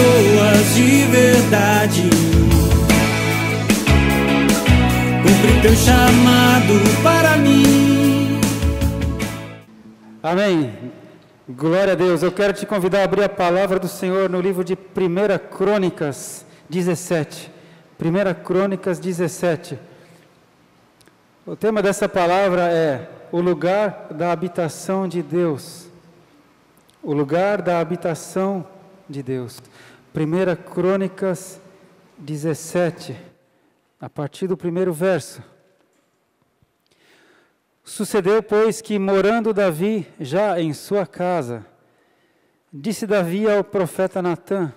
pessoas de verdade. Cumpre teu chamado para mim. Amém. Glória a Deus. Eu quero te convidar a abrir a palavra do Senhor no livro de 1 Crônicas 17. 1 Crônicas 17. O tema dessa palavra é o lugar da habitação de Deus. O lugar da habitação de Deus. 1 Crônicas 17, a partir do primeiro verso. Sucedeu, pois, que morando Davi já em sua casa, disse Davi ao profeta Natã: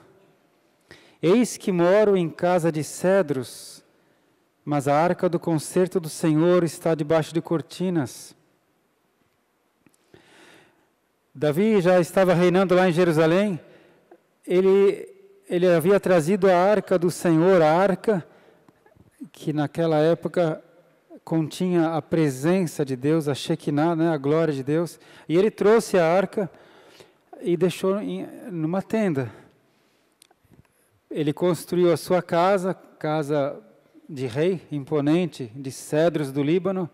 Eis que moro em casa de cedros, mas a arca do concerto do Senhor está debaixo de cortinas. Davi já estava reinando lá em Jerusalém. Ele havia trazido a arca do Senhor, a arca que naquela época continha a presença de Deus, a Shekinah, né, a glória de Deus. E ele trouxe a arca e deixou numa tenda. Ele construiu a sua casa, casa de rei, imponente, de cedros do Líbano.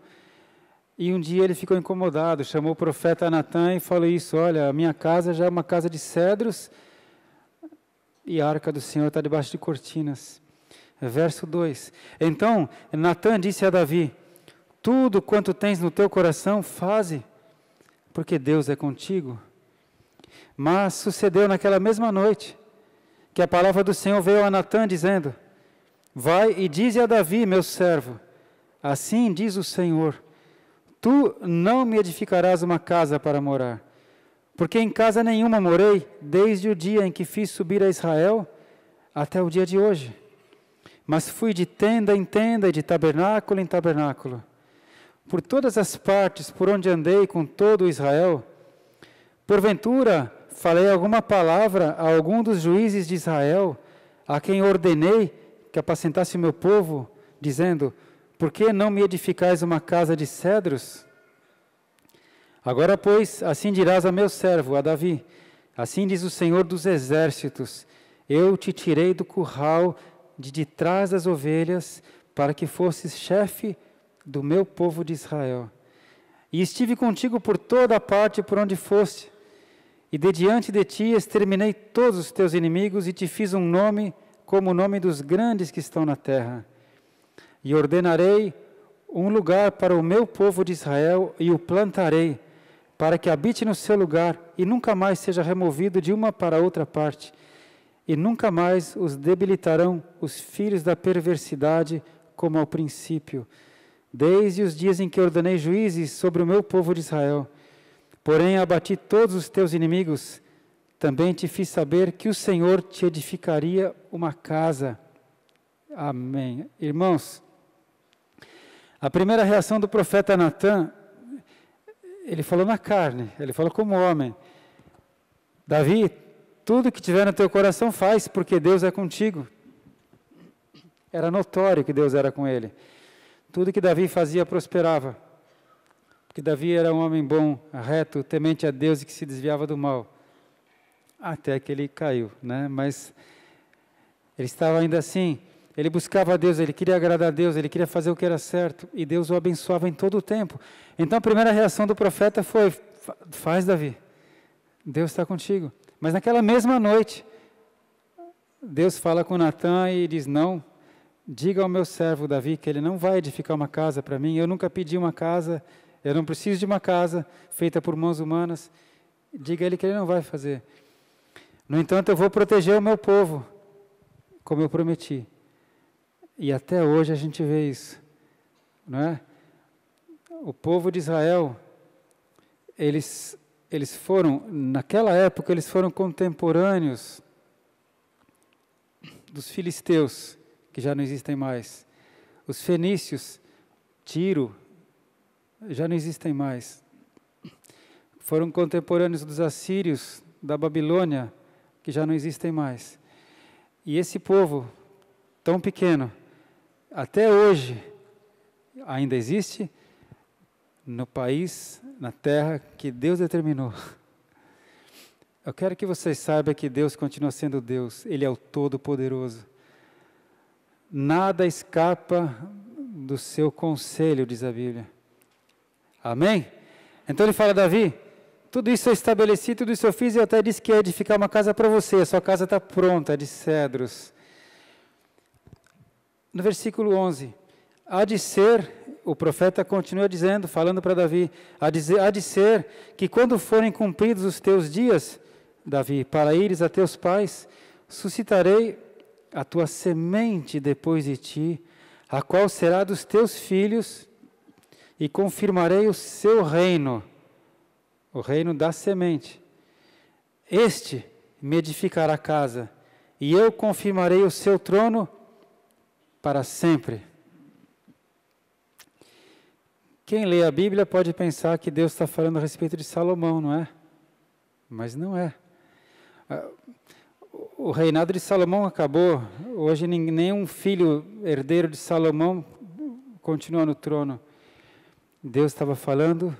E um dia ele ficou incomodado, chamou o profeta Natã e falou isso: olha, a minha casa já é uma casa de cedros e a arca do Senhor está debaixo de cortinas. Verso 2. Então Natã disse a Davi: tudo quanto tens no teu coração, faze, porque Deus é contigo. Mas sucedeu naquela mesma noite, que a palavra do Senhor veio a Natã, dizendo: vai e dize a Davi, meu servo, assim diz o Senhor: tu não me edificarás uma casa para morar, porque em casa nenhuma morei, desde o dia em que fiz subir a Israel, até o dia de hoje. Mas fui de tenda em tenda e de tabernáculo em tabernáculo. Por todas as partes por onde andei com todo Israel, porventura falei alguma palavra a algum dos juízes de Israel, a quem ordenei que apacentasse o meu povo, dizendo: por que não me edificais uma casa de cedros? Agora, pois, assim dirás a meu servo, a Davi: assim diz o Senhor dos exércitos: eu te tirei do curral de trás das ovelhas, para que fosses chefe do meu povo de Israel. E estive contigo por toda a parte por onde foste, e de diante de ti exterminei todos os teus inimigos, e te fiz um nome como o nome dos grandes que estão na terra. E ordenarei um lugar para o meu povo de Israel, e o plantarei, para que habite no seu lugar, e nunca mais seja removido de uma para outra parte. E nunca mais os debilitarão os filhos da perversidade, como ao princípio, desde os dias em que ordenei juízes sobre o meu povo de Israel. Porém abati todos os teus inimigos, também te fiz saber que o Senhor te edificaria uma casa. Amém. Irmãos, a primeira reação do profeta Natã, ele falou na carne, ele falou como homem: Davi, tudo que tiver no teu coração faz, porque Deus é contigo. Era notório que Deus era com ele. Tudo que Davi fazia prosperava, porque Davi era um homem bom, reto, temente a Deus e que se desviava do mal. Até que ele caiu, né? Mas ele estava ainda assim, ele buscava a Deus, ele queria agradar a Deus, ele queria fazer o que era certo, e Deus o abençoava em todo o tempo. Então a primeira reação do profeta foi: faz, Davi, Deus está contigo. Mas naquela mesma noite, Deus fala com Natã e diz: não, diga ao meu servo Davi que ele não vai edificar uma casa para mim, eu nunca pedi uma casa, eu não preciso de uma casa feita por mãos humanas, diga a ele que ele não vai fazer. No entanto, eu vou proteger o meu povo, como eu prometi. E até hoje a gente vê isso, não é? O povo de Israel, eles foram, naquela época, eles foram contemporâneos dos filisteus, que já não existem mais. Os fenícios, Tiro, já não existem mais. Foram contemporâneos dos assírios, da Babilônia, que já não existem mais. E esse povo, tão pequeno, até hoje, ainda existe no país, na terra que Deus determinou. Eu quero que vocês saibam que Deus continua sendo Deus. Ele é o Todo-Poderoso. Nada escapa do seu conselho, diz a Bíblia. Amém? Então ele fala, Davi, tudo isso eu estabeleci, tudo isso eu fiz, e eu até disse que ia edificar uma casa para você. A sua casa está pronta, de cedros. No versículo 11, há de ser, o profeta continua dizendo, falando para Davi, há de ser que quando forem cumpridos os teus dias, Davi, para ires a teus pais, suscitarei a tua semente depois de ti, a qual será dos teus filhos, e confirmarei o seu reino, o reino da semente. Este me edificará casa, e eu confirmarei o seu trono para sempre. Quem lê a Bíblia pode pensar que Deus está falando a respeito de Salomão, não é? Mas não é. O reinado de Salomão acabou. Hoje nenhum filho herdeiro de Salomão continua no trono. Deus estava falando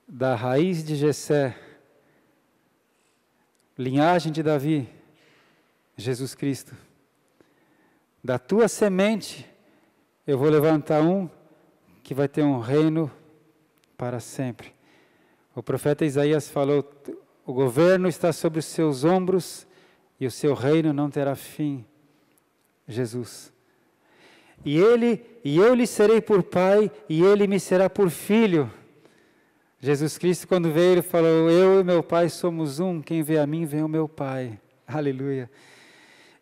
da raiz de Jessé, linhagem de Davi, Jesus Cristo. Da tua semente eu vou levantar um que vai ter um reino para sempre. O profeta Isaías falou, o governo está sobre os seus ombros e o seu reino não terá fim. Jesus. E eu lhe serei por pai e ele me será por filho. Jesus Cristo, quando veio, ele falou, eu e meu pai somos um, quem vê a mim vê o meu pai. Aleluia.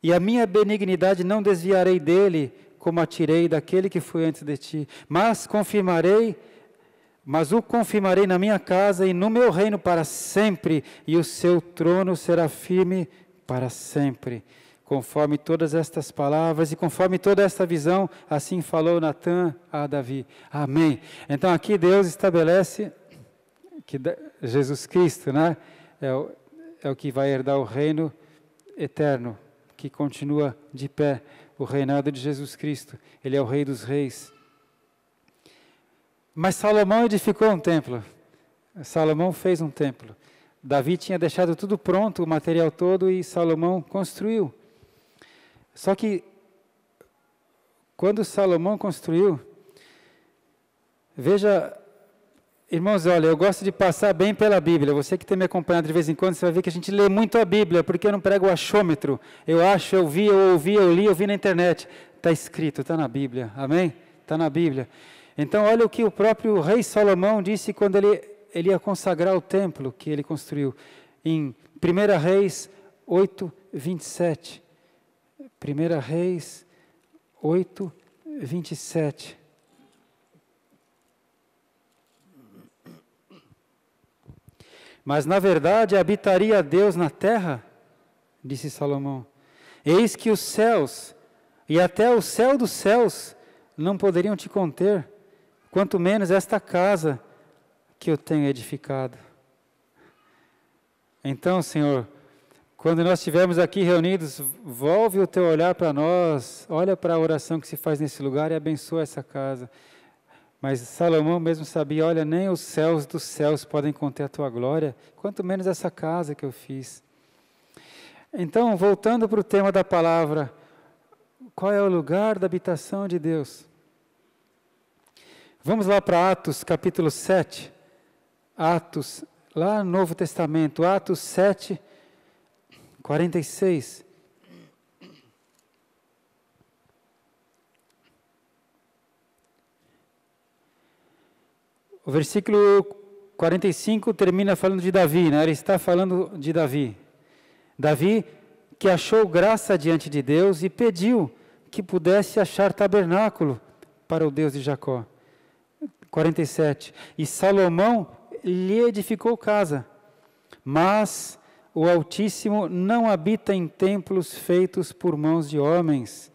E a minha benignidade não desviarei dele, como a tirei daquele que foi antes de ti, mas o confirmarei na minha casa e no meu reino para sempre, e o seu trono será firme para sempre. Conforme todas estas palavras e conforme toda esta visão, assim falou Natã a Davi. Amém. Então aqui Deus estabelece que Jesus Cristo, né, é o que vai herdar o reino eterno, que continua de pé, o reinado de Jesus Cristo. Ele é o Rei dos Reis. Mas Salomão edificou um templo. Salomão fez um templo. Davi tinha deixado tudo pronto, o material todo, e Salomão construiu. Só que, quando Salomão construiu, veja, irmãos, olha, eu gosto de passar bem pela Bíblia. Você que tem me acompanhado de vez em quando, você vai ver que a gente lê muito a Bíblia, porque eu não prego o achômetro. Eu acho, eu vi, eu ouvi, eu li, eu vi na internet. Está escrito, está na Bíblia. Amém? Está na Bíblia. Então, olha o que o próprio rei Salomão disse quando ele ia consagrar o templo que ele construiu. Em 1 Reis 8, 27. 1 Reis 8, 27. Mas na verdade habitaria Deus na terra, disse Salomão. Eis que os céus e até o céu dos céus não poderiam te conter, quanto menos esta casa que eu tenho edificado. Então, Senhor, quando nós estivermos aqui reunidos, volve o teu olhar para nós, olha para a oração que se faz nesse lugar e abençoa essa casa. Mas Salomão mesmo sabia, olha, nem os céus dos céus podem conter a tua glória, quanto menos essa casa que eu fiz. Então, voltando para o tema da palavra, qual é o lugar da habitação de Deus? Vamos lá para Atos, capítulo 7. Atos, lá no Novo Testamento, Atos 7, 46. O versículo 45 termina falando de Davi, né? Ele está falando de Davi. Davi que achou graça diante de Deus e pediu que pudesse achar tabernáculo para o Deus de Jacó. 47. E Salomão lhe edificou casa, mas o Altíssimo não habita em templos feitos por mãos de homens,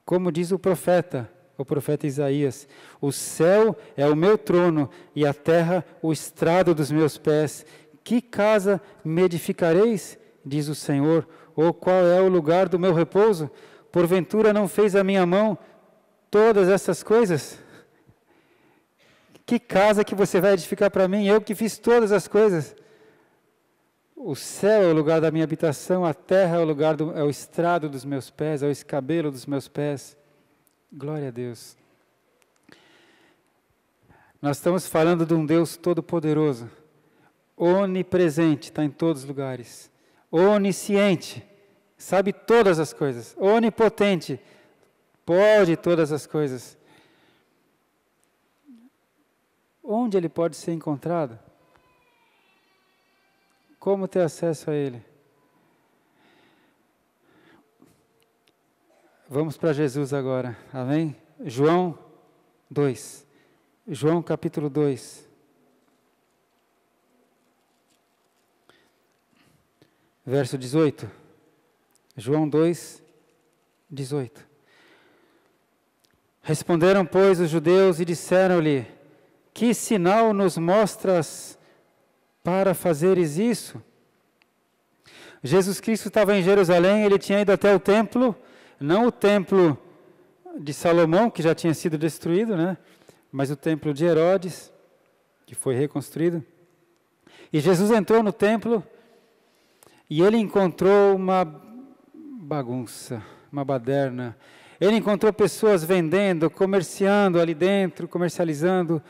como diz o profeta Isaías. O céu é o meu trono e a terra o estrado dos meus pés. Que casa me edificareis, diz o Senhor, ou qual é o lugar do meu repouso? Porventura não fez a minha mão todas essas coisas? Que casa que você vai edificar para mim? Eu que fiz todas as coisas. O céu é o lugar da minha habitação, a terra é o estrado dos meus pés, é o escabelo dos meus pés. Glória a Deus. Nós estamos falando de um Deus todo-poderoso, onipresente, está em todos os lugares, onisciente, sabe todas as coisas, onipotente, pode todas as coisas. Onde ele pode ser encontrado? Como ter acesso a ele? Vamos para Jesus agora, amém? João 2. João capítulo 2. Verso 18. João 2, 18. Responderam, pois, os judeus e disseram-lhe: que sinal nos mostras para fazeres isso? Jesus Cristo estava em Jerusalém, ele tinha ido até o templo, não o templo de Salomão, que já tinha sido destruído, né? Mas o templo de Herodes, que foi reconstruído. E Jesus entrou no templo e ele encontrou uma bagunça, uma baderna. Ele encontrou pessoas vendendo, comerciando ali dentro, comercializando,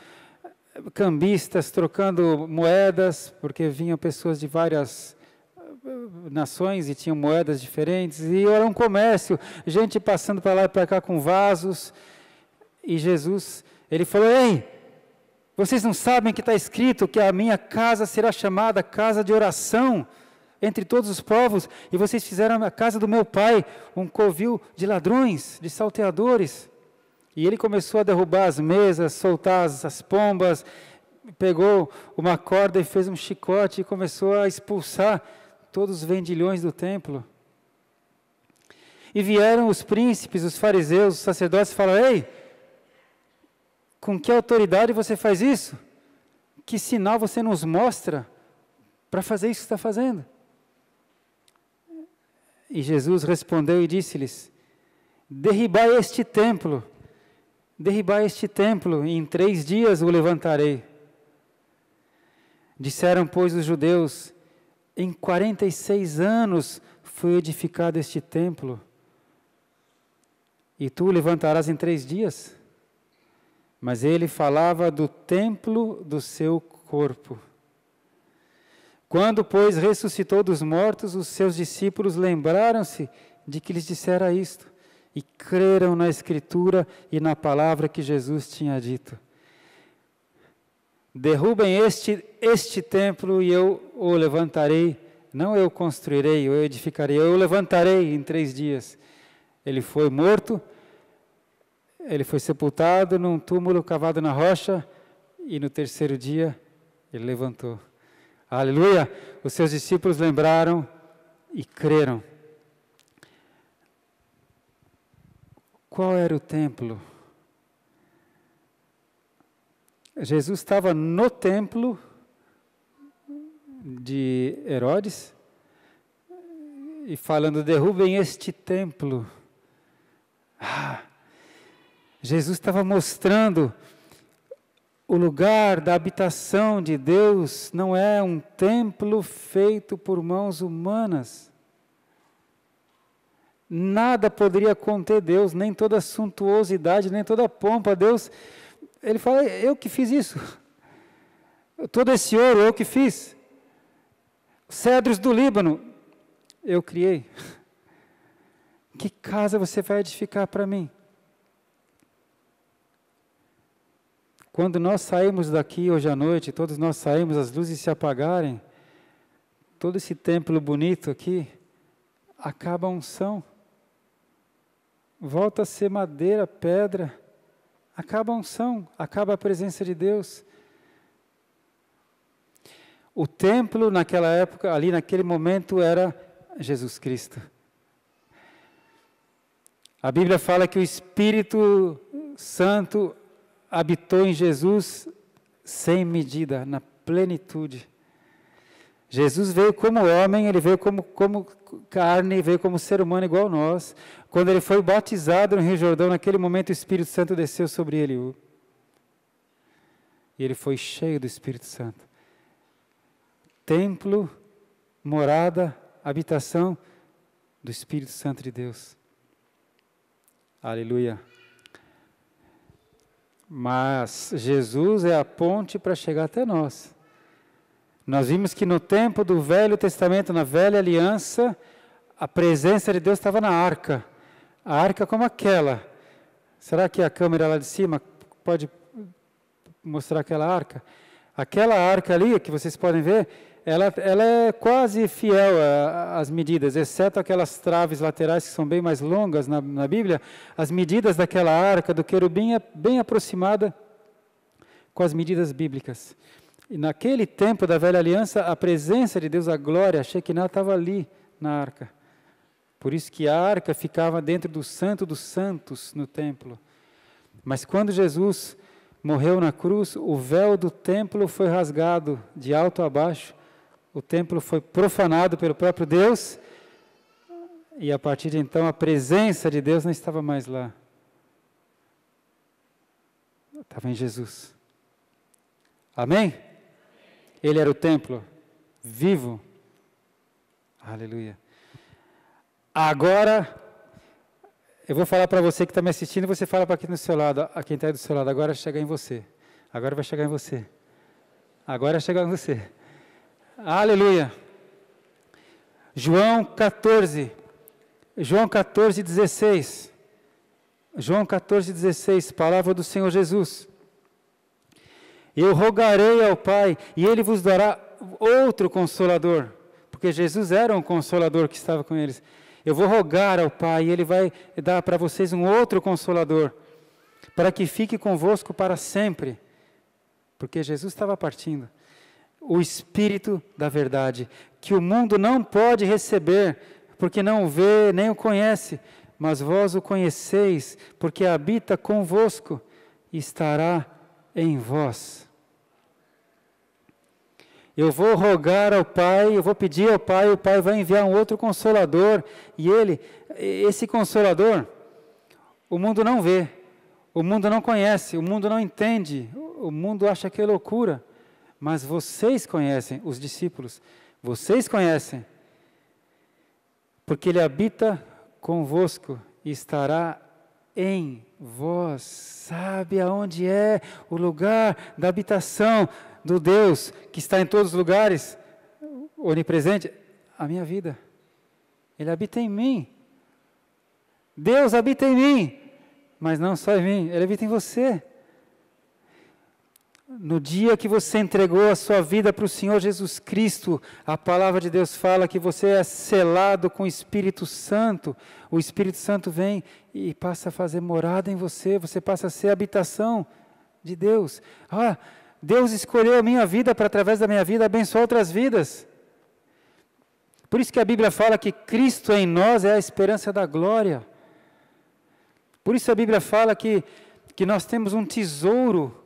cambistas trocando moedas, porque vinham pessoas de várias nações e tinham moedas diferentes, e era um comércio, gente passando para lá e para cá com vasos, e Jesus, ele falou: ei, vocês não sabem que está escrito que a minha casa será chamada casa de oração entre todos os povos, e vocês fizeram a casa do meu pai um covil de ladrões, de salteadores. E ele começou a derrubar as mesas, soltar as pombas, pegou uma corda e fez um chicote e começou a expulsar todos os vendilhões do templo. E vieram os príncipes, os fariseus, os sacerdotes e falaram: ei, com que autoridade você faz isso? Que sinal você nos mostra para fazer isso que está fazendo? E Jesus respondeu e disse-lhes: derribai este templo, e em 3 dias o levantarei. Disseram, pois, os judeus: em 46 anos foi edificado este templo, e tu o levantarás em 3 dias? Mas ele falava do templo do seu corpo. Quando, pois, ressuscitou dos mortos, os seus discípulos lembraram-se de que lhes dissera isto, e creram na Escritura e na palavra que Jesus tinha dito. Derrubem este templo e eu o levantarei, não eu construirei, eu edificarei, eu o levantarei em 3 dias. Ele foi morto, ele foi sepultado num túmulo cavado na rocha, e no 3º dia ele levantou. Aleluia! Os seus discípulos lembraram e creram. Qual era o templo? Jesus estava no templo de Herodes e falando: derrubem este templo. Jesus estava mostrando o lugar da habitação de Deus não é um templo feito por mãos humanas. Nada poderia conter Deus, nem toda suntuosidade, nem toda pompa. Deus, ele fala: eu que fiz isso. Todo esse ouro, eu que fiz. Os cedros do Líbano, eu criei. Que casa você vai edificar para mim? Quando nós saímos daqui hoje à noite, todos nós saímos, as luzes se apagarem, todo esse templo bonito aqui, acaba a unção. Volta a ser madeira, pedra, acaba a unção, acaba a presença de Deus. O templo naquela época, ali naquele momento, era Jesus Cristo. A Bíblia fala que o Espírito Santo habitou em Jesus sem medida, na plenitude. Jesus veio como homem, ele veio como carne, veio como ser humano igual a nós. Quando ele foi batizado no Rio Jordão, naquele momento o Espírito Santo desceu sobre ele. E ele foi cheio do Espírito Santo. Templo morada, habitação do Espírito Santo de Deus. Aleluia. Mas Jesus é a ponte para chegar até nós. Nós vimos que no tempo do Velho Testamento, na Velha Aliança, a presença de Deus estava na arca. A arca como aquela. Será que a câmera lá de cima pode mostrar aquela arca? Aquela arca ali, que vocês podem ver, ela é quase fiel às medidas, exceto aquelas traves laterais que são bem mais longas na Bíblia. As medidas daquela arca, do querubim, é bem aproximada com as medidas bíblicas. E naquele tempo da Velha Aliança, a presença de Deus, a glória, a Shekinah, estava ali na arca. Por isso que a arca ficava dentro do Santo dos Santos no templo. Mas quando Jesus morreu na cruz, o véu do templo foi rasgado de alto a baixo, o templo foi profanado pelo próprio Deus, e a partir de então a presença de Deus não estava mais lá. Estava em Jesus. Amém? Ele era o templo vivo. Aleluia. Agora, eu vou falar para você que está me assistindo, você fala para quem está do seu lado, a quem está aí do seu lado, agora chega em você. Agora vai chegar em você. Agora chega em você. Aleluia. João 14, 16. João 14, 16, palavra do Senhor Jesus. Eu rogarei ao Pai, e Ele vos dará outro Consolador, porque Jesus era um Consolador que estava com eles. Eu vou rogar ao Pai, e Ele vai dar para vocês um outro Consolador, para que fique convosco para sempre, porque Jesus estava partindo. O Espírito da verdade, que o mundo não pode receber, porque não o vê, nem o conhece, mas vós o conheceis, porque habita convosco e estará em vós. Eu vou rogar ao Pai, eu vou pedir ao Pai, o Pai vai enviar um outro Consolador, e esse Consolador, o mundo não vê, o mundo não conhece, o mundo não entende, o mundo acha que é loucura, mas vocês conhecem, os discípulos, vocês conhecem, porque Ele habita convosco e estará em vós. Sabe aonde é o lugar da habitação do Deus que está em todos os lugares, onipresente? A minha vida. Ele habita em mim. Deus habita em mim, mas não só em mim, Ele habita em você. No dia que você entregou a sua vida para o Senhor Jesus Cristo, a palavra de Deus fala que você é selado com o Espírito Santo. O Espírito Santo vem e passa a fazer morada em você, você passa a ser a habitação de Deus. Deus escolheu a minha vida para, através da minha vida, abençoar outras vidas. Por isso que a Bíblia fala que Cristo em nós é a esperança da glória. Por isso a Bíblia fala que nós temos um tesouro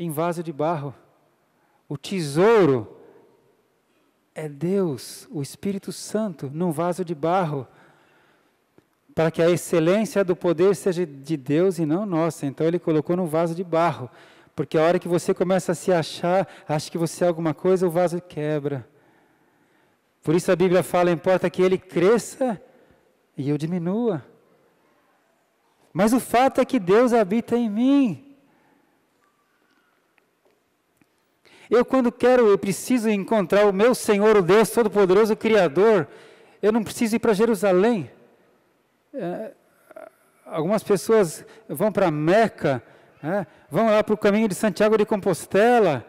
em vaso de barro. O tesouro é Deus, o Espírito Santo, num vaso de barro, para que a excelência do poder seja de Deus e não nossa. Então Ele colocou num vaso de barro, porque a hora que você começa a se achar, acha que você é alguma coisa, o vaso quebra. Por isso a Bíblia fala, importa que Ele cresça e eu diminua. Mas o fato é que Deus habita em mim. Eu preciso encontrar o meu Senhor, o Deus Todo-Poderoso, o Criador, eu não preciso ir para Jerusalém. Algumas pessoas vão para Meca, vão lá para o caminho de Santiago de Compostela,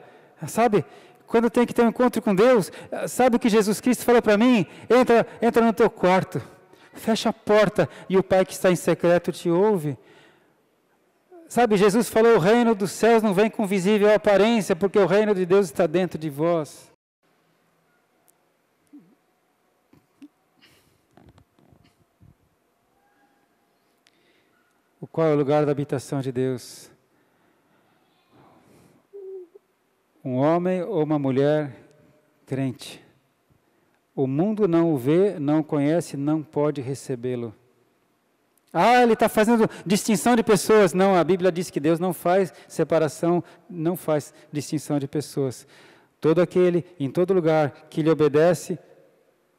sabe? Quando tem que ter um encontro com Deus, sabe o que Jesus Cristo falou para mim? Entra no teu quarto, fecha a porta e o Pai que está em secreto te ouve. Sabe, Jesus falou, o reino dos céus não vem com visível aparência, porque o reino de Deus está dentro de vós. Qual é o lugar da habitação de Deus? Um homem ou uma mulher crente. O mundo não o vê, não o conhece, não pode recebê-lo. Ele está fazendo distinção de pessoas. Não, a Bíblia diz que Deus não faz separação, não faz distinção de pessoas. Todo aquele, em todo lugar, que lhe obedece,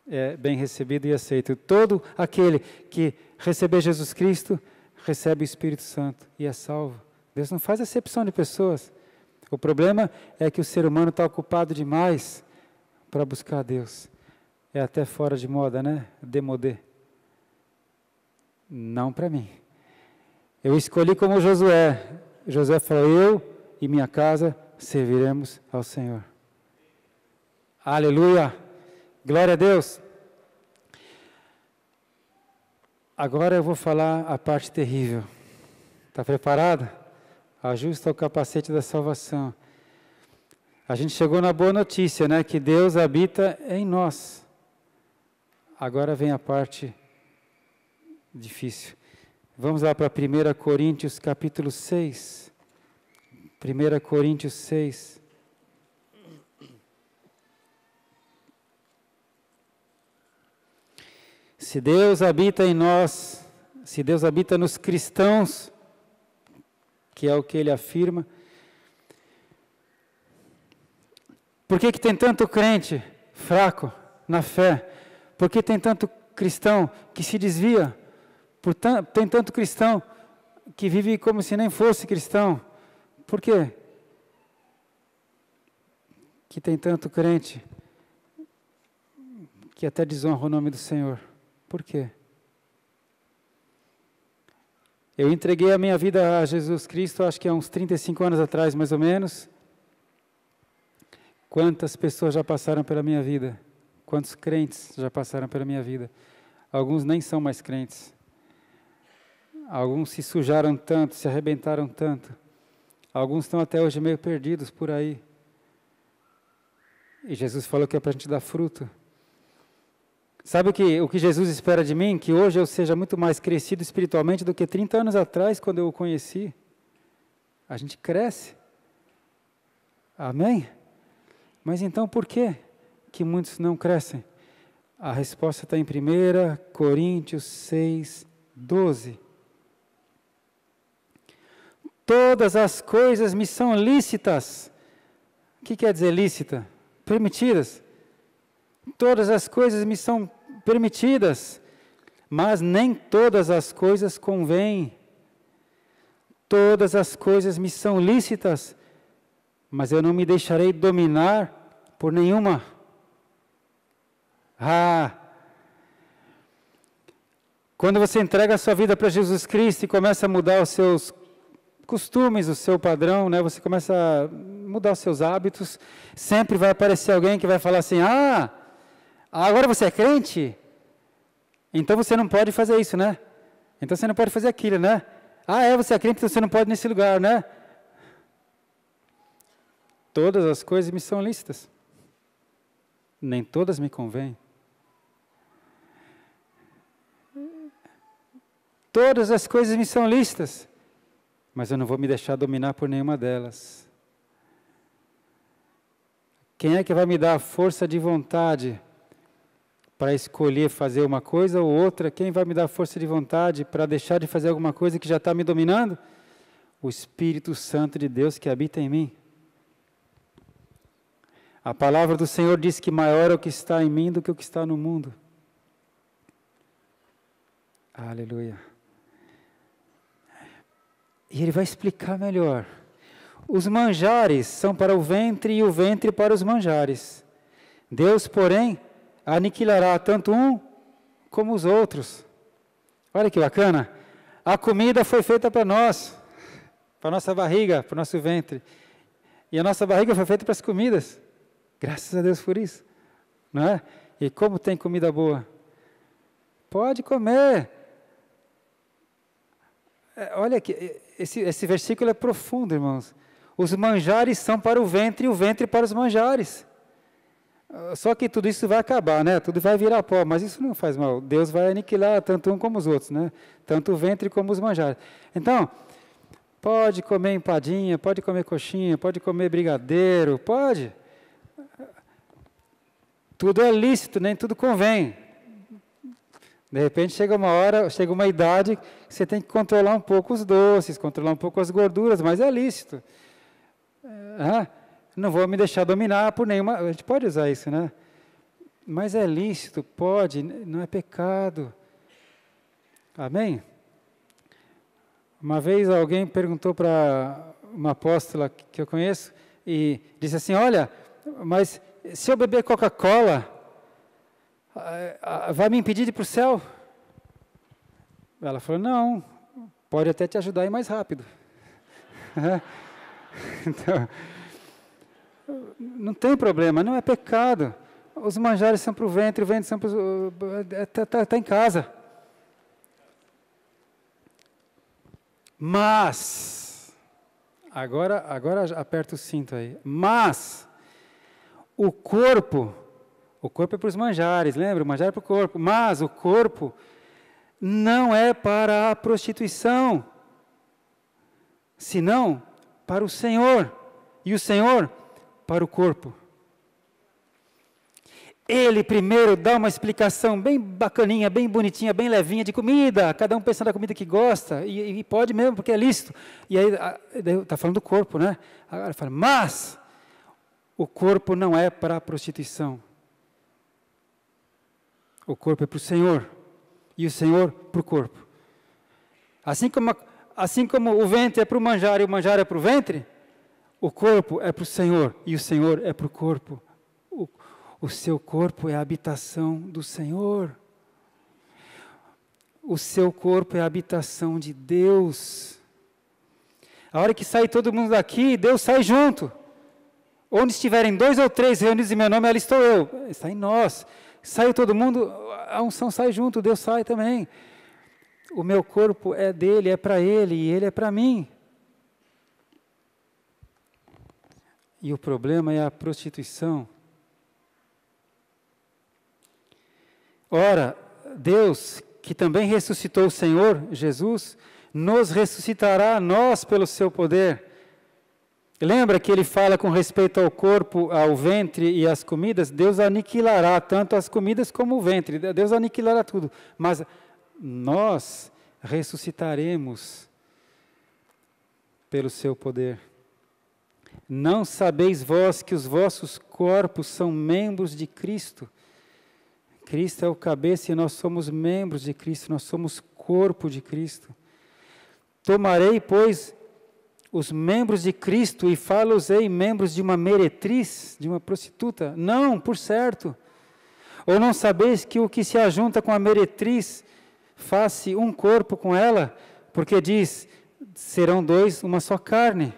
é bem recebido e aceito. Todo aquele que receber Jesus Cristo, recebe o Espírito Santo e é salvo. Deus não faz acepção de pessoas. O problema é que o ser humano está ocupado demais para buscar a Deus. É até fora de moda, né? Demodê. Não para mim. Eu escolhi como Josué. Josué falou, eu e minha casa serviremos ao Senhor. Aleluia! Glória a Deus! Agora eu vou falar a parte terrível. Está preparado? Ajusta o capacete da salvação. A gente chegou na boa notícia, né? Que Deus habita em nós. Agora vem a parte difícil. Vamos lá para 1 Coríntios capítulo 6. 1 Coríntios 6. Se Deus habita em nós, se Deus habita nos cristãos, que é o que ele afirma, por que tem tanto crente fraco na fé? Por que tem tanto cristão que se desvia? Tem tanto cristão que vive como se nem fosse cristão? Por quê? Que tem tanto crente que até desonra o nome do Senhor. Por quê? Eu entreguei a minha vida a Jesus Cristo, acho que há uns 35 anos atrás, mais ou menos. Quantas pessoas já passaram pela minha vida? Quantos crentes já passaram pela minha vida? Alguns nem são mais crentes. Alguns se sujaram tanto, se arrebentaram tanto. Alguns estão até hoje meio perdidos por aí. E Jesus falou que é para a gente dar fruto. Sabe o que Jesus espera de mim? Que hoje eu seja muito mais crescido espiritualmente do que 30 anos atrás, quando eu o conheci. A gente cresce. Amém? Mas então por que muitos não crescem? A resposta está em 1 Coríntios 6, 12. Todas as coisas me são lícitas. O que quer dizer lícita? Permitidas. Todas as coisas me são permitidas, mas nem todas as coisas convêm. Todas as coisas me são lícitas, mas eu não me deixarei dominar por nenhuma. Quando você entrega a sua vida para Jesus Cristo e começa a mudar os seus costumes, o seu padrão, né? Você começa a mudar os seus hábitos, sempre vai aparecer alguém que vai falar assim, agora você é crente? Então você não pode fazer isso, né? Então você não pode fazer aquilo, né? Você é crente, então você não pode ir nesse lugar, né? Todas as coisas me são lícitas. Nem todas me convêm. Todas as coisas me são lícitas, mas eu não vou me deixar dominar por nenhuma delas. Quem é que vai me dar a força de vontade para escolher fazer uma coisa ou outra? Quem vai me dar a força de vontade para deixar de fazer alguma coisa que já está me dominando? O Espírito Santo de Deus que habita em mim. A palavra do Senhor diz que maior é o que está em mim do que o que está no mundo. Aleluia. E ele vai explicar melhor. Os manjares são para o ventre e o ventre para os manjares. Deus, porém, aniquilará tanto um como os outros. Olha que bacana. A comida foi feita para nós, para a nossa barriga, para o nosso ventre. E a nossa barriga foi feita para as comidas. Graças a Deus por isso. Não é? E como tem comida boa? Pode comer. Olha que esse versículo é profundo, irmãos. Os manjares são para o ventre e o ventre para os manjares. Só que tudo isso vai acabar, né? Tudo vai virar pó, mas isso não faz mal. Deus vai aniquilar tanto um como os outros, né? Tanto o ventre como os manjares. Então, pode comer empadinha, pode comer coxinha, pode comer brigadeiro, pode. Tudo é lícito, nem tudo convém. De repente chega uma hora, chega uma idade que você tem que controlar um pouco os doces, controlar um pouco as gorduras, mas é lícito. não vou me deixar dominar por nenhuma... A gente pode usar isso, né? Mas é lícito, pode, não é pecado. Amém? Uma vez alguém perguntou para uma apóstola que eu conheço e disse assim, olha, mas se eu beber Coca-Cola, vai me impedir de ir para o céu? Ela falou, não, pode até te ajudar a ir mais rápido. Então, não tem problema, não é pecado. Os manjares são para o ventre são para está em casa. Mas, agora aperta o cinto aí. Mas, o corpo é para os manjares, lembra? O manjar é para o corpo. Mas o corpo não é para a prostituição, senão para o Senhor. E o Senhor para o corpo. Ele primeiro dá uma explicação bem bacaninha, bem bonitinha, bem levinha de comida, cada um pensando na comida que gosta, e pode mesmo, porque é lícito. E aí, está falando do corpo, né? Agora fala, mas o corpo não é para a prostituição. O corpo é para o Senhor, e o Senhor para o corpo. Assim como o ventre é para o manjar, e o manjar é para o ventre, o corpo é para o Senhor, e o Senhor é para o corpo. O seu corpo é a habitação do Senhor. O seu corpo é a habitação de Deus. A hora que sai todo mundo daqui, Deus sai junto. Onde estiverem 2 ou 3 reunidos em meu nome, ali estou eu. Está em nós. Sai todo mundo, a unção sai junto, Deus sai também. O meu corpo é dele, é para ele, e ele é para mim. E o problema é a prostituição. Ora, Deus, que também ressuscitou o Senhor, Jesus, nos ressuscitará a nós pelo seu poder. Lembra que ele fala com respeito ao corpo, ao ventre e às comidas? Deus aniquilará tanto as comidas como o ventre, Deus aniquilará tudo. Mas nós ressuscitaremos pelo seu poder. Não sabeis vós que os vossos corpos são membros de Cristo? Cristo é o cabeça e nós somos membros de Cristo, nós somos corpo de Cristo. Tomarei, pois, os membros de Cristo e fá-los-ei membros de uma meretriz, de uma prostituta? Não, por certo. Ou não sabeis que o que se ajunta com a meretriz faz-se um corpo com ela? Porque diz, serão 2 uma só carne.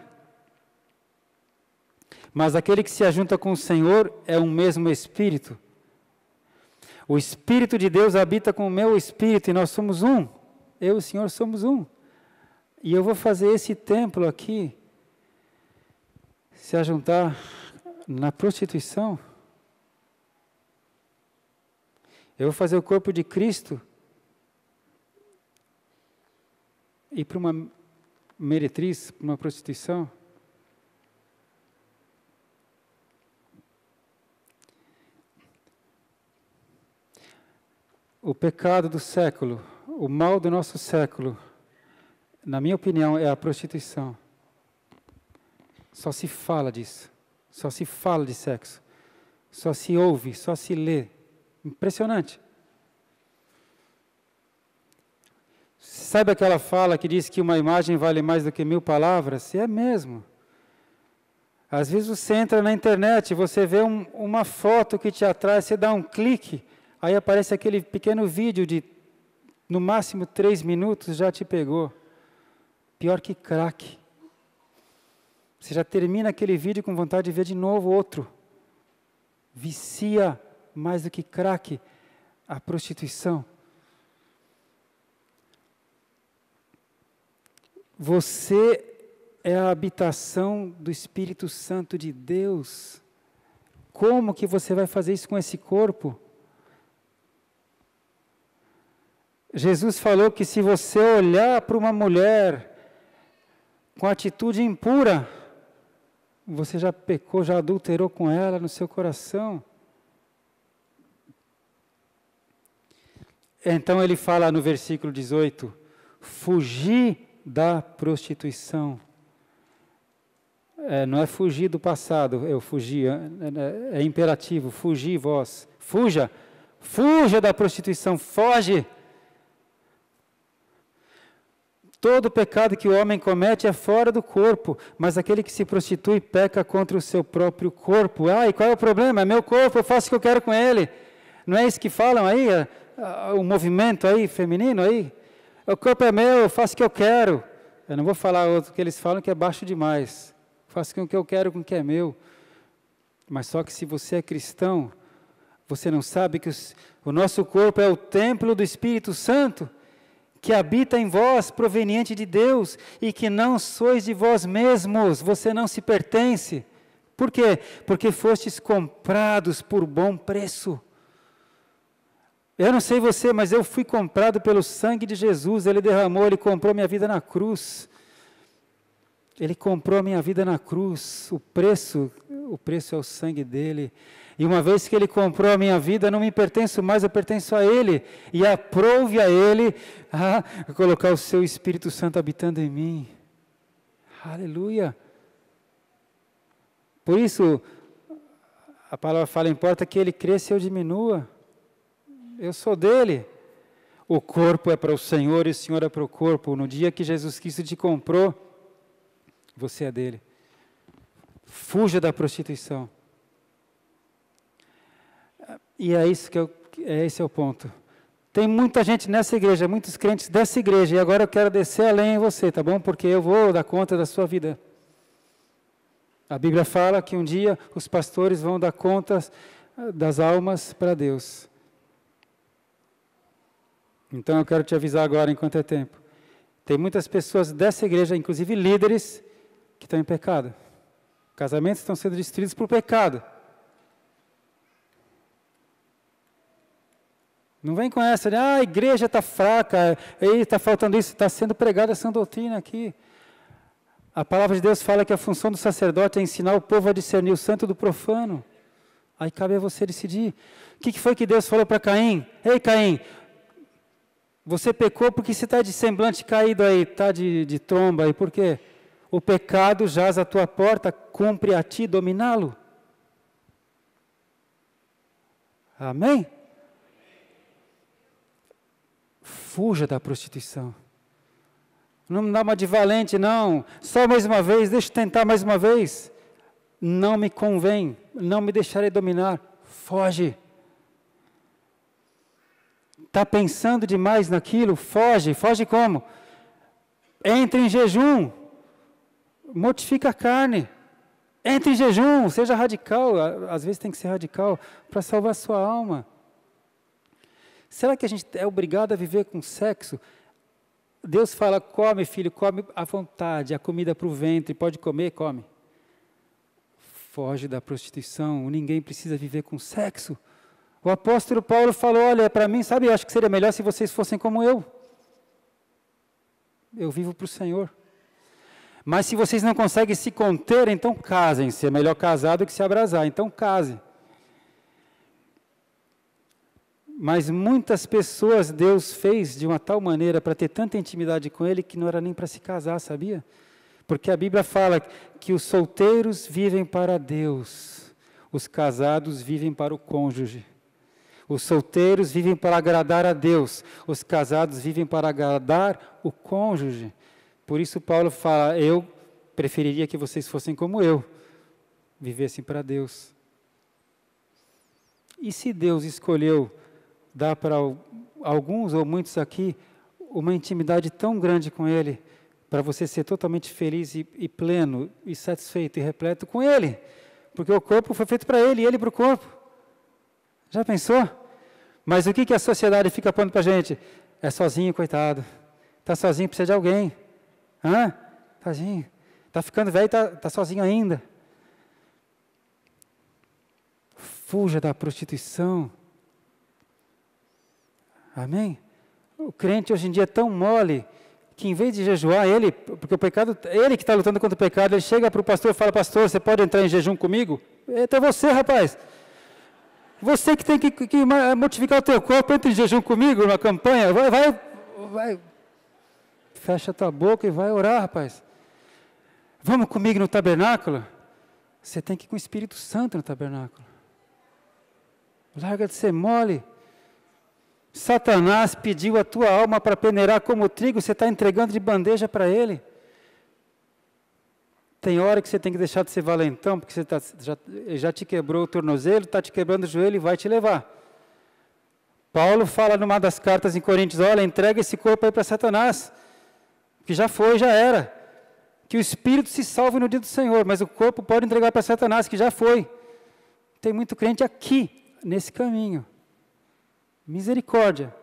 Mas aquele que se ajunta com o Senhor é um mesmo Espírito. O Espírito de Deus habita com o meu Espírito e nós somos um. Eu e o Senhor somos um. E eu vou fazer esse templo aqui se ajuntar na prostituição. Eu vou fazer o corpo de Cristo ir para uma meretriz, para uma prostituição. O pecado do século, o mal do nosso século, na minha opinião, é a prostituição. Só se fala disso, só se fala de sexo, só se ouve, só se lê. Impressionante. Sabe aquela fala que diz que uma imagem vale mais do que 1000 palavras? É mesmo. Às vezes você entra na internet, você vê uma foto que te atrai, você dá um clique, aí aparece aquele pequeno vídeo de, no máximo 3 minutos, já te pegou. Pior que crack. Você já termina aquele vídeo com vontade de ver de novo outro. Vicia mais do que crack a prostituição. Você é a habitação do Espírito Santo de Deus. Como que você vai fazer isso com esse corpo? Jesus falou que se você olhar para uma mulher com atitude impura, você já pecou, já adulterou com ela no seu coração. Então ele fala no versículo 18, fugir da prostituição. Não é fugir do passado, eu fugi, é imperativo, fugir vós, fuja da prostituição, foge. Todo pecado que o homem comete é fora do corpo, mas aquele que se prostitui peca contra o seu próprio corpo. E qual é o problema? É meu corpo, eu faço o que eu quero com ele. Não é isso que falam aí, o movimento aí feminino aí? O corpo é meu, eu faço o que eu quero. Eu não vou falar outro que eles falam que é baixo demais. Faço o que eu quero com o que é meu. Mas só que se você é cristão, você não sabe que o nosso corpo é o templo do Espírito Santo, que habita em vós, proveniente de Deus, e que não sois de vós mesmos, você não se pertence. Por quê? Porque fostes comprados por bom preço. Eu não sei você, mas eu fui comprado pelo sangue de Jesus, Ele derramou, Ele comprou minha vida na cruz. Ele comprou a minha vida na cruz, o preço é o sangue dEle. E uma vez que Ele comprou a minha vida, não me pertenço mais, eu pertenço a Ele. E aprove a Ele colocar o Seu Espírito Santo habitando em mim. Aleluia! Por isso, a palavra fala, importa que Ele cresça e eu diminua. Eu sou dEle. O corpo é para o Senhor e o Senhor é para o corpo. No dia que Jesus Cristo te comprou, você é dEle. Fuja da prostituição. E é isso esse é o ponto. Tem muita gente nessa igreja, muitos crentes dessa igreja, e agora eu quero descer além em você, tá bom? Porque eu vou dar conta da sua vida. A Bíblia fala que um dia os pastores vão dar conta das almas para Deus. Então eu quero te avisar agora, enquanto é tempo. Tem muitas pessoas dessa igreja, inclusive líderes, que estão em pecado. Casamentos estão sendo destruídos por pecado. Não vem com essa de, a igreja está fraca, está faltando isso, está sendo pregada essa doutrina aqui. A palavra de Deus fala que a função do sacerdote é ensinar o povo a discernir o santo do profano. Aí cabe a você decidir. O que foi que Deus falou para Caim? Ei, Caim, você pecou porque você está de semblante caído aí, está de tromba aí, por quê? O pecado jaz à tua porta, cumpre a ti dominá-lo. Amém? Fuja da prostituição. Não me dá uma de valente, não. Só mais uma vez, deixa eu tentar mais uma vez. Não me convém, não me deixarei dominar. Foge. Está pensando demais naquilo? Foge. Foge como? Entre em jejum. Mortifica a carne. Entre em jejum, seja radical. Às vezes tem que ser radical para salvar a sua alma. Será que a gente é obrigado a viver com sexo? Deus fala, come filho, come à vontade, a comida para o ventre, pode comer, come. Foge da prostituição, ninguém precisa viver com sexo. O apóstolo Paulo falou, olha, para mim, sabe, eu acho que seria melhor se vocês fossem como eu. Eu vivo para o Senhor. Mas se vocês não conseguem se conter, então casem-se. É melhor casar do que se abrasar, então case. Mas muitas pessoas Deus fez de uma tal maneira para ter tanta intimidade com Ele que não era nem para se casar, sabia? Porque a Bíblia fala que os solteiros vivem para Deus, os casados vivem para o cônjuge. Os solteiros vivem para agradar a Deus, os casados vivem para agradar o cônjuge. Por isso Paulo fala, eu preferiria que vocês fossem como eu, vivessem para Deus. E se Deus escolheu dar para alguns ou muitos aqui uma intimidade tão grande com Ele, para você ser totalmente feliz e pleno, e satisfeito, e repleto com Ele, porque o corpo foi feito para Ele, e Ele para o corpo. Já pensou? Mas o que a sociedade fica pondo para a gente? É sozinho, coitado. Está sozinho, precisa de alguém. Tadinho. Está ficando velho e está sozinho ainda. Fuja da prostituição. Amém? O crente hoje em dia é tão mole que em vez de jejuar, porque o pecado, ele que está lutando contra o pecado, ele chega para o pastor e fala, pastor, você pode entrar em jejum comigo? Então você, rapaz. Você que tem que mortificar o teu corpo, entra em jejum comigo na campanha, vai. Fecha a tua boca e vai orar, rapaz. Vamos comigo no tabernáculo? Você tem que ir com o Espírito Santo no tabernáculo. Larga de ser mole. Satanás pediu a tua alma para peneirar como trigo, você está entregando de bandeja para ele. Tem hora que você tem que deixar de ser valentão, porque você já te quebrou o tornozelo, está te quebrando o joelho e vai te levar. Paulo fala numa das cartas em Coríntios, olha, entrega esse corpo aí para Satanás, que já foi, já era. Que o espírito se salve no dia do Senhor, mas o corpo pode entregar para Satanás, que já foi. Tem muito crente aqui, nesse caminho. Misericórdia.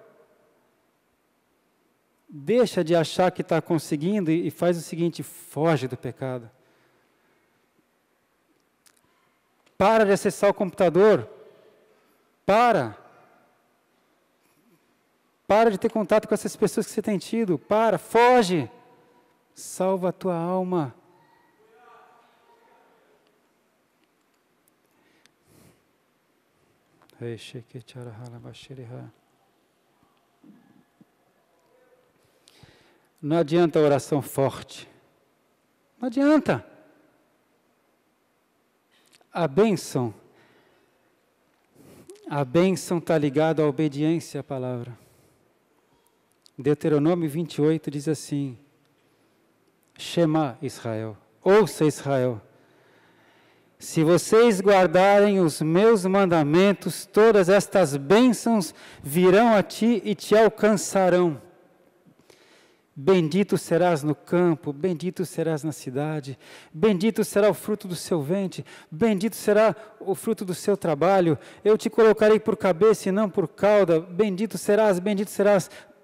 Deixa de achar que está conseguindo e faz o seguinte, foge do pecado. Para de acessar o computador. Para de ter contato com essas pessoas que você tem tido. Foge. Salva a tua alma. Não adianta a oração forte. Não adianta. A bênção está ligada à obediência à palavra. Deuteronômio 28 diz assim, Shema Israel, ouça Israel, se vocês guardarem os meus mandamentos, todas estas bênçãos virão a ti e te alcançarão. Bendito serás no campo, bendito serás na cidade, bendito será o fruto do seu ventre, bendito será o fruto do seu trabalho, eu te colocarei por cabeça e não por cauda, bendito serás,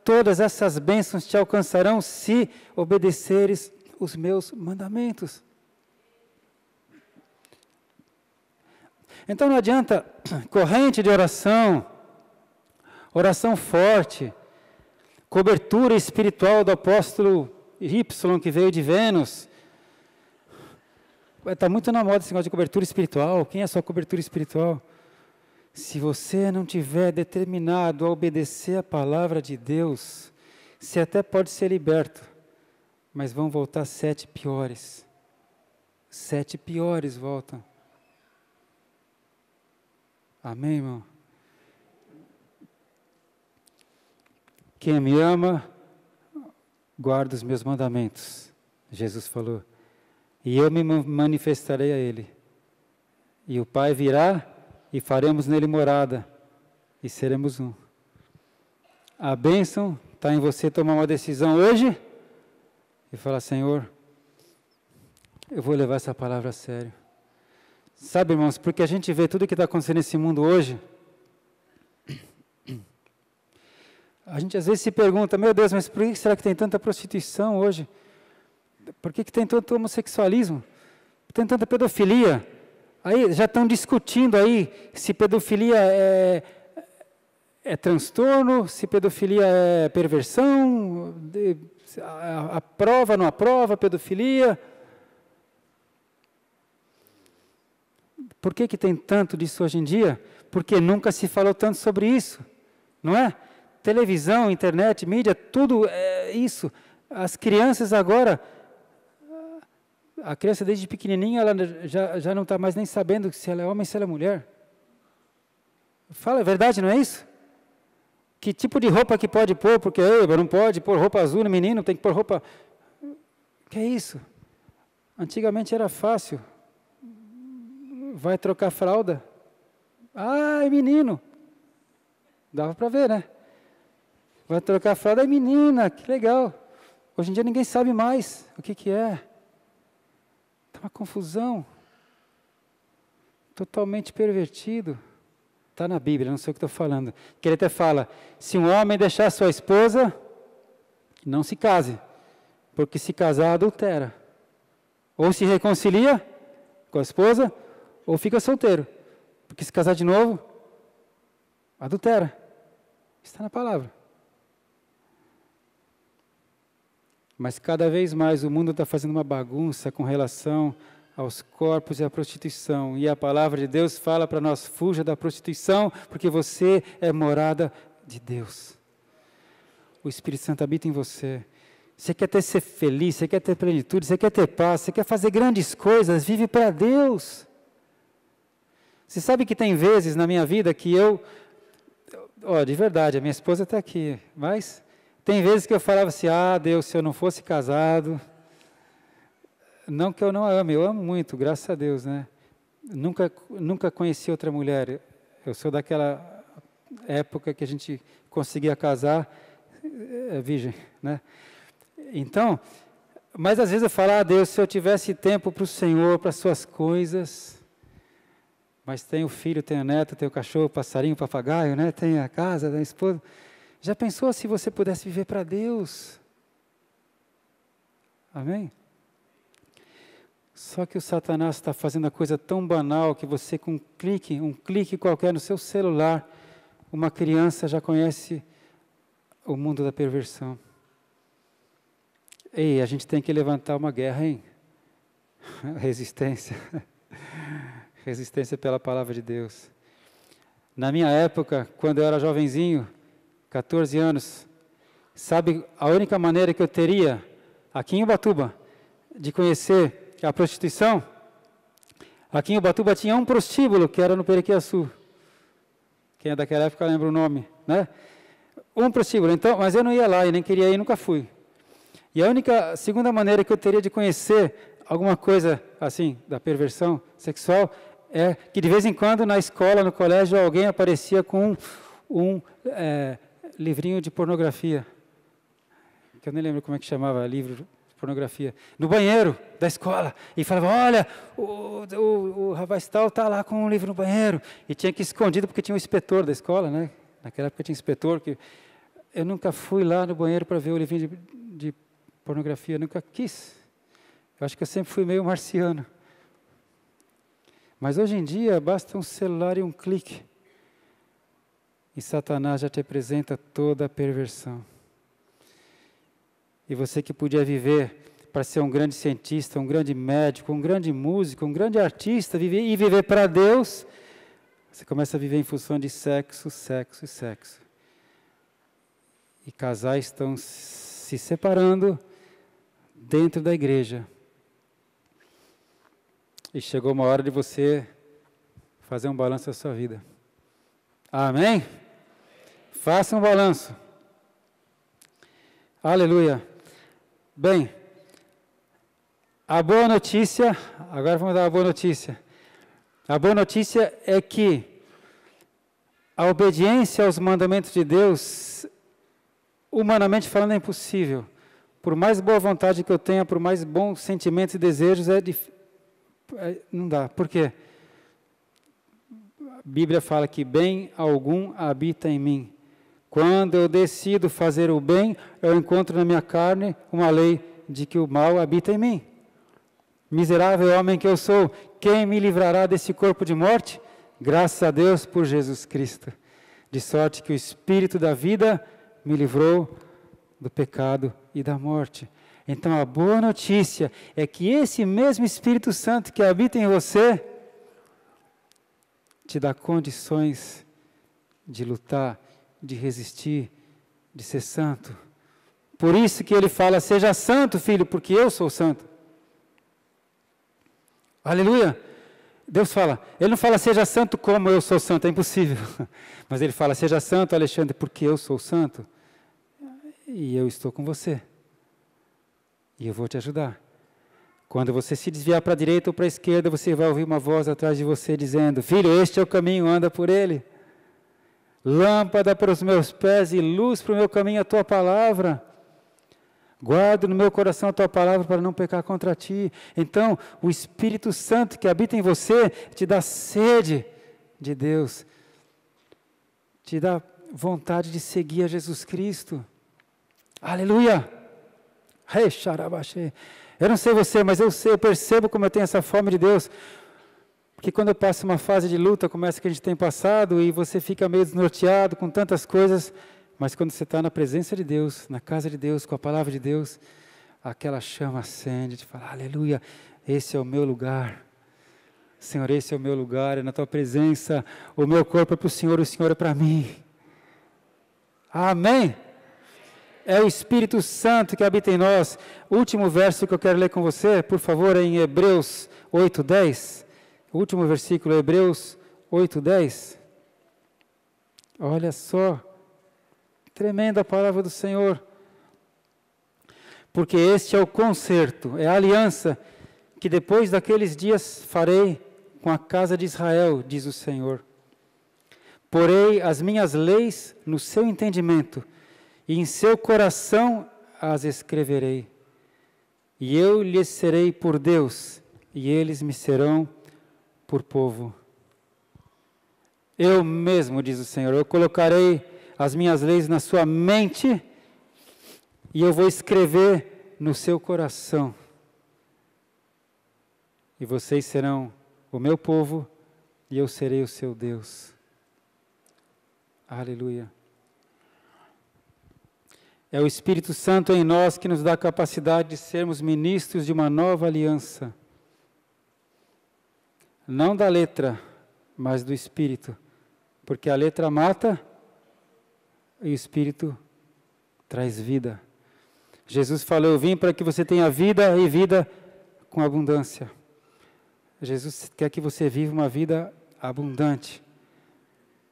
todas essas bênçãos te alcançarão se obedeceres os meus mandamentos. Então não adianta corrente de oração forte, cobertura espiritual do apóstolo Y, que veio de Vênus. Está muito na moda esse negócio de cobertura espiritual. Quem é a sua cobertura espiritual? Se você não tiver determinado a obedecer a palavra de Deus, você até pode ser liberto, mas vão voltar 7 piores. 7 piores voltam. Amém, irmão? Quem me ama, guarda os meus mandamentos, Jesus falou. E eu me manifestarei a ele. E o Pai virá e faremos nele morada. E seremos um. A bênção está em você tomar uma decisão hoje e falar, Senhor, eu vou levar essa palavra a sério. Sabe, irmãos, porque a gente vê tudo o que está acontecendo nesse mundo hoje, a gente às vezes se pergunta, meu Deus, mas por que será que tem tanta prostituição hoje? Por que tem tanto homossexualismo? Tem tanta pedofilia? Aí já estão discutindo aí se pedofilia é transtorno, se pedofilia é perversão, aprova, não aprova pedofilia. Por que tem tanto disso hoje em dia? Porque nunca se falou tanto sobre isso, não é? Televisão, internet, mídia, tudo é isso. As crianças agora, a criança desde pequenininha, ela já não está mais nem sabendo se ela é homem ou se ela é mulher. Fala, é verdade, não é isso? Que tipo de roupa que pode pôr, porque não pode pôr roupa azul no menino, tem que pôr roupa... Que é isso? Antigamente era fácil. Vai trocar fralda? É menino. Dava para ver, né? Vai trocar fralda, é menina, que legal. Hoje em dia ninguém sabe mais o que é. Está uma confusão. Totalmente pervertido. Está na Bíblia, não sei o que estou falando. Que ele até fala, se um homem deixar sua esposa, não se case, porque se casar adultera. Ou se reconcilia com a esposa, ou fica solteiro. Porque se casar de novo, adultera. Está na palavra. Mas cada vez mais o mundo está fazendo uma bagunça com relação aos corpos e à prostituição. E a palavra de Deus fala para nós, fuja da prostituição, porque você é morada de Deus. O Espírito Santo habita em você. Você quer ser feliz, você quer ter plenitude, você quer ter paz, você quer fazer grandes coisas, vive para Deus. Você sabe que tem vezes na minha vida que de verdade, a minha esposa está aqui, mas tem vezes que eu falava assim, Deus, se eu não fosse casado, não que eu não a ame, eu amo muito, graças a Deus, né? Nunca conheci outra mulher, eu sou daquela época que a gente conseguia casar virgem, né? Então, mas às vezes eu falo, Deus, se eu tivesse tempo para o Senhor, para as suas coisas, mas tenho filho, tenho neto, tenho cachorro, passarinho, papagaio, né? Tem a casa, tem a esposa. Já pensou se você pudesse viver para Deus? Amém? Só que o Satanás está fazendo a coisa tão banal que você com um clique qualquer no seu celular, uma criança já conhece o mundo da perversão. Ei, a gente tem que levantar uma guerra, hein? Resistência. Resistência pela palavra de Deus. Na minha época, quando eu era jovenzinho, 14 anos, sabe a única maneira que eu teria, aqui em Ubatuba, de conhecer a prostituição? Aqui em Ubatuba tinha um prostíbulo, que era no Perequiaçu. Quem é daquela época lembra o nome, né? Um prostíbulo, então, mas eu não ia lá e nem queria ir, nunca fui. E a segunda maneira que eu teria de conhecer alguma coisa assim, da perversão sexual, é que de vez em quando na escola, no colégio, alguém aparecia com um livrinho de pornografia, que eu nem lembro como é que chamava, livro de pornografia, no banheiro da escola, e falava, olha, o rapaz tal está lá com um livro no banheiro, e tinha que ir escondido porque tinha um inspetor da escola, né? Naquela época tinha inspetor, que eu nunca fui lá no banheiro para ver o livrinho de pornografia, nunca quis. Eu acho que eu sempre fui meio marciano. Mas hoje em dia, basta um celular e um clique. E Satanás já te apresenta toda a perversão. E você que podia viver para ser um grande cientista, um grande médico, um grande músico, um grande artista, viver para Deus, você começa a viver em função de sexo, sexo e sexo. E casais estão se separando dentro da igreja. E chegou uma hora de você fazer um balanço da sua vida. Amém? Faça um balanço. Aleluia. Bem, a boa notícia, agora vamos dar a boa notícia. A boa notícia é que a obediência aos mandamentos de Deus, humanamente falando, é impossível. Por mais boa vontade que eu tenha, por mais bons sentimentos e desejos, não dá. Por quê? A Bíblia fala que bem algum habita em mim. Quando eu decido fazer o bem, eu encontro na minha carne uma lei de que o mal habita em mim. Miserável homem que eu sou, quem me livrará desse corpo de morte? Graças a Deus por Jesus Cristo. De sorte que o Espírito da vida me livrou do pecado e da morte. Então a boa notícia é que esse mesmo Espírito Santo que habita em você te dá condições de lutar, de resistir, de ser santo. Por isso que ele fala, seja santo, filho, porque eu sou santo. Aleluia! Deus fala, ele não fala, seja santo como eu sou santo, é impossível. Mas ele fala, seja santo, Alexandre, porque eu sou santo. E eu estou com você. E eu vou te ajudar. Quando você se desviar para a direita ou para a esquerda, você vai ouvir uma voz atrás de você dizendo, filho, este é o caminho, anda por ele. Lâmpada para os meus pés e luz para o meu caminho, a tua palavra. Guardo no meu coração a tua palavra para não pecar contra ti. Então, o Espírito Santo que habita em você te dá sede de Deus. Te dá vontade de seguir a Jesus Cristo. Aleluia! Eu não sei você, mas eu percebo como eu tenho essa fome de Deus. Porque quando eu passo uma fase de luta, como essa que a gente tem passado, e você fica meio desnorteado com tantas coisas, mas quando você está na presença de Deus, na casa de Deus, com a palavra de Deus, aquela chama acende, te fala, aleluia, esse é o meu lugar. Senhor, esse é o meu lugar, é na tua presença, o meu corpo é para o Senhor é para mim. Amém? É o Espírito Santo que habita em nós. O último verso que eu quero ler com você, por favor, é em Hebreus 8:10. O último versículo, Hebreus 8:10. Olha só, tremenda a palavra do Senhor. Porque este é o concerto, é a aliança que depois daqueles dias farei com a casa de Israel, diz o Senhor. Porei as minhas leis no seu entendimento, e em seu coração as escreverei. E eu lhes serei por Deus, e eles me serão por povo. Eu mesmo, diz o Senhor, eu colocarei as minhas leis na sua mente, e eu vou escrever no seu coração. E vocês serão o meu povo, e eu serei o seu Deus. Aleluia. É o Espírito Santo em nós que nos dá a capacidade de sermos ministros de uma nova aliança. Não da letra, mas do Espírito. Porque a letra mata e o Espírito traz vida. Jesus falou, eu vim para que você tenha vida e vida com abundância. Jesus quer que você viva uma vida abundante.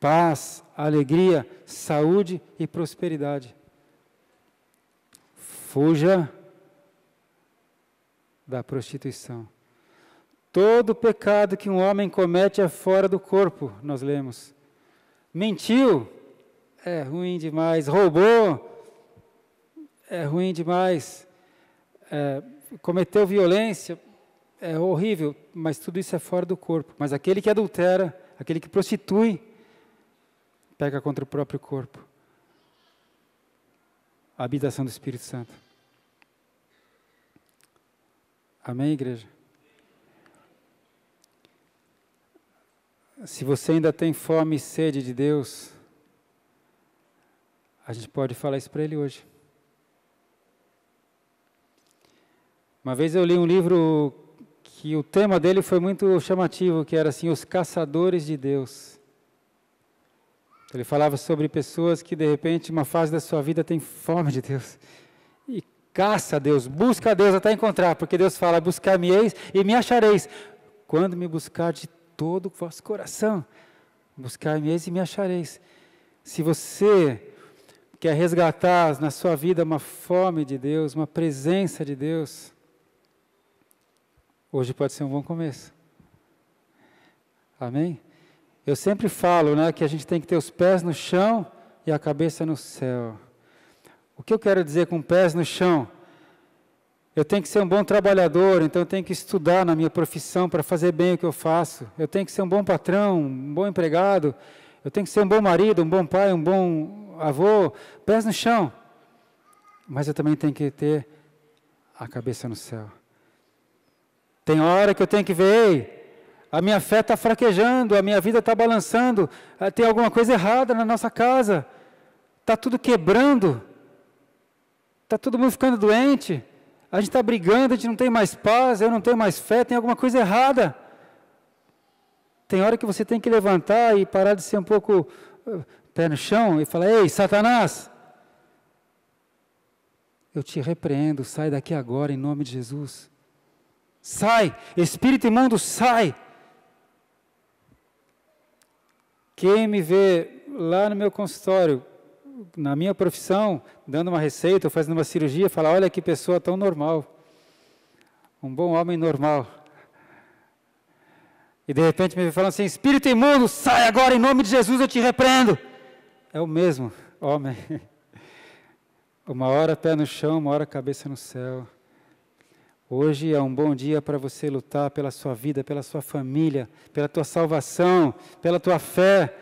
Paz, alegria, saúde e prosperidade. Fuja da prostituição. Todo pecado que um homem comete é fora do corpo, nós lemos. Mentiu, é ruim demais. Roubou, é ruim demais. Cometeu violência, é horrível, mas tudo isso é fora do corpo. Mas aquele que adultera, aquele que prostitui, pega contra o próprio corpo. A habitação do Espírito Santo. Amém, igreja? Se você ainda tem fome e sede de Deus, a gente pode falar isso para Ele hoje. Uma vez eu li um livro que o tema dele foi muito chamativo, que era assim, Os Caçadores de Deus. Ele falava sobre pessoas que de repente, uma fase da sua vida tem fome de Deus. E caça Deus, busca Deus até encontrar, porque Deus fala, buscar-me-eis e me achareis. Quando me buscar de todo o vosso coração, buscar-me-eis e me achareis. Se você quer resgatar na sua vida uma fome de Deus, uma presença de Deus, hoje pode ser um bom começo. Amém? Eu sempre falo, né, que a gente tem que ter os pés no chão e a cabeça no céu. O que eu quero dizer com pés no chão? Eu tenho que ser um bom trabalhador, então eu tenho que estudar na minha profissão para fazer bem o que eu faço. Eu tenho que ser um bom patrão, um bom empregado. Eu tenho que ser um bom marido, um bom pai, um bom avô. Pés no chão. Mas eu também tenho que ter a cabeça no céu. Tem hora que eu tenho que ver, ei, a minha fé está fraquejando, a minha vida está balançando, tem alguma coisa errada na nossa casa, está tudo quebrando, está todo mundo ficando doente, a gente está brigando, a gente não tem mais paz, eu não tenho mais fé, tem alguma coisa errada. Tem hora que você tem que levantar e parar de ser um pouco pé no chão e falar, ei, Satanás, eu te repreendo, sai daqui agora em nome de Jesus. Sai, espírito imundo, sai. Quem me vê lá no meu consultório, na minha profissão, dando uma receita ou fazendo uma cirurgia, fala, olha que pessoa tão normal. Um bom homem normal. E de repente me vê falando assim, espírito imundo, sai agora em nome de Jesus, eu te repreendo. É o mesmo homem. Uma hora pé no chão, uma hora cabeça no céu. Hoje é um bom dia para você lutar pela sua vida, pela sua família, pela tua salvação, pela tua fé.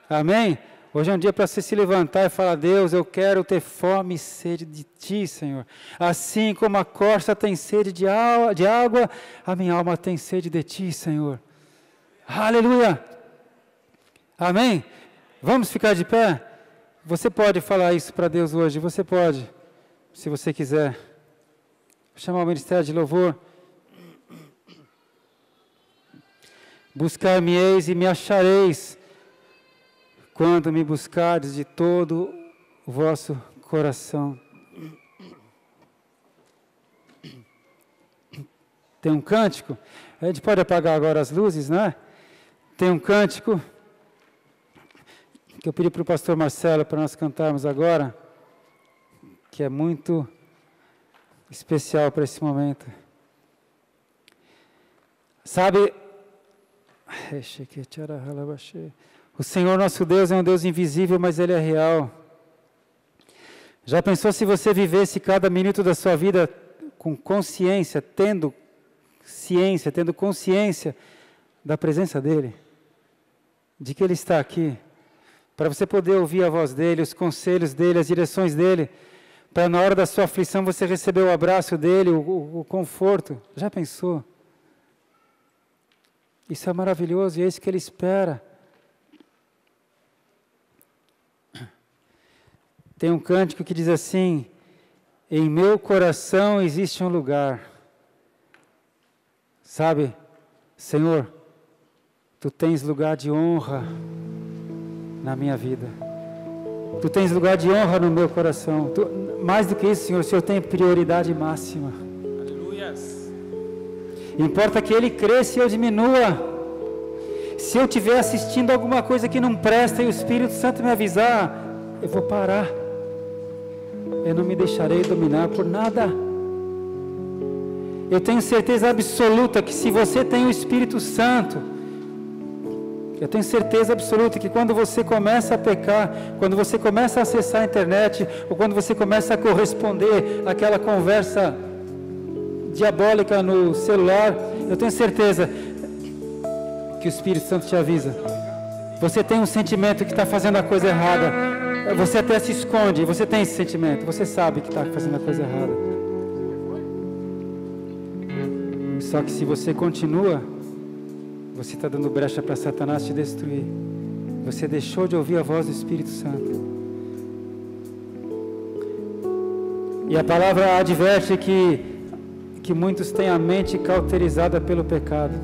Amém? Hoje é um dia para você se levantar e falar, Deus, eu quero ter fome e sede de Ti, Senhor. Assim como a corça tem sede de água, a minha alma tem sede de Ti, Senhor. Aleluia! Amém? Vamos ficar de pé? Você pode falar isso para Deus hoje, você pode, se você quiser. Vou chamar o Ministério de Louvor. Buscar-me-eis e me achareis, quando me buscardes de todo o vosso coração. Tem um cântico, a gente pode apagar agora as luzes, né? Tem um cântico que eu pedi para o pastor Marcelo para nós cantarmos agora, que é muito especial para esse momento. Sabe, o Senhor nosso Deus é um Deus invisível, mas Ele é real. Já pensou se você vivesse cada minuto da sua vida com consciência, tendo ciência, tendo consciência da presença dEle, de que Ele está aqui, para você poder ouvir a voz dEle, os conselhos dEle, as direções dEle, para na hora da sua aflição você receber o abraço dEle, o conforto. Já pensou? Isso é maravilhoso e é isso que Ele espera. Tem um cântico que diz assim: em meu coração existe um lugar. Sabe, Senhor, Tu tens lugar de honra na minha vida. Tu tens lugar de honra no meu coração. Mais do que isso, Senhor, o Senhor tem prioridade máxima. Aleluias. Importa que Ele cresça e eu diminua. Se eu estiver assistindo alguma coisa que não presta e o Espírito Santo me avisar, eu vou parar. Eu não me deixarei dominar por nada. Eu tenho certeza absoluta que se você tem o Espírito Santo, eu tenho certeza absoluta que quando você começa a pecar, quando você começa a acessar a internet, ou quando você começa a corresponder àquela conversa diabólica no celular, eu tenho certeza que o Espírito Santo te avisa. Você tem um sentimento que está fazendo a coisa errada, você até se esconde, você tem esse sentimento, você sabe que está fazendo a coisa errada. Só que se você continua, você está dando brecha para Satanás te destruir. Você deixou de ouvir a voz do Espírito Santo. E a palavra adverte que muitos têm a mente cauterizada pelo pecado.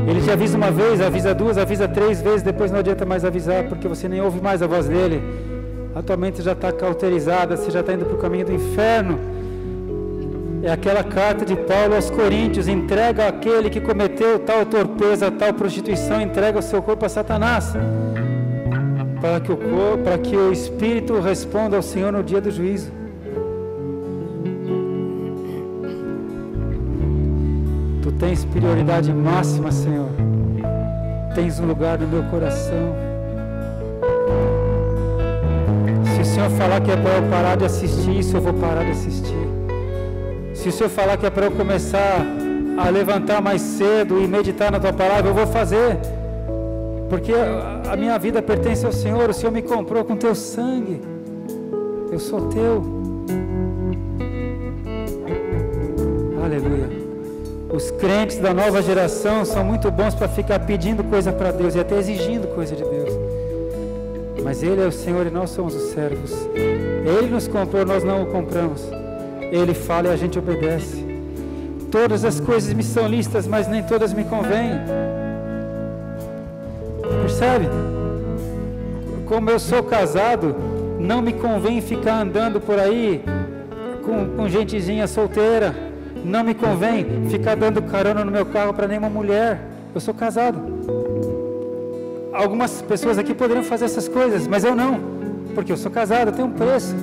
Ele te avisa uma vez, avisa duas, avisa três vezes, depois não adianta mais avisar, porque você nem ouve mais a voz dele. A tua mente já está cauterizada, você já está indo para o caminho do inferno. É aquela carta de Paulo aos Coríntios: entrega aquele que cometeu tal torpeza, tal prostituição, entrega o seu corpo a Satanás, para que o Espírito responda ao Senhor no dia do juízo. Tu tens prioridade máxima, Senhor. Tens um lugar no meu coração. Se o Senhor falar que é para eu parar de assistir isso, eu vou parar de assistir. Se o Senhor falar que é para eu começar a levantar mais cedo e meditar na Tua palavra, eu vou fazer. Porque a minha vida pertence ao Senhor. O Senhor me comprou com Teu sangue. Eu sou Teu. Aleluia. Os crentes da nova geração são muito bons para ficar pedindo coisa para Deus e até exigindo coisa de Deus. Mas Ele é o Senhor e nós somos os servos. Ele nos comprou, nós não o compramos. Ele fala e a gente obedece. Todas as coisas me são lícitas, mas nem todas me convêm. Percebe? Como eu sou casado, não me convém ficar andando por aí com gentezinha solteira. Não me convém ficar dando carona no meu carro para nenhuma mulher. Eu sou casado. Algumas pessoas aqui poderiam fazer essas coisas, mas eu não, porque eu sou casado, eu tenho um preço.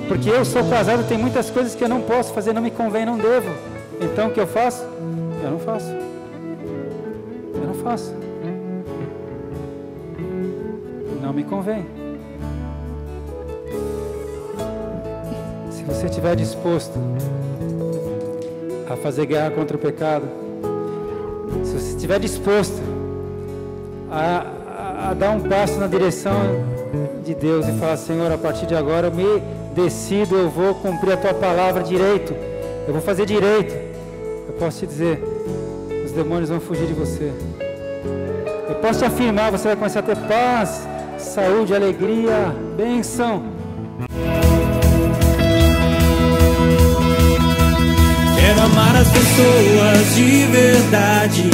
Porque eu sou casado, tem muitas coisas que eu não posso fazer, não me convém, não devo. Então o que eu faço? Eu não faço. Eu não faço. Não me convém. Se você estiver disposto a fazer guerra contra o pecado, se você estiver disposto a dar um passo na direção de Deus e falar: Senhor, a partir de agora eu me decido, eu vou cumprir a Tua palavra direito, eu vou fazer direito, eu posso te dizer, os demônios vão fugir de você. Eu posso te afirmar, você vai começar a ter paz, saúde, alegria, bênção. Quero amar as pessoas de verdade,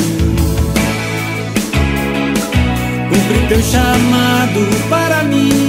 Cumpre teu chamado para mim.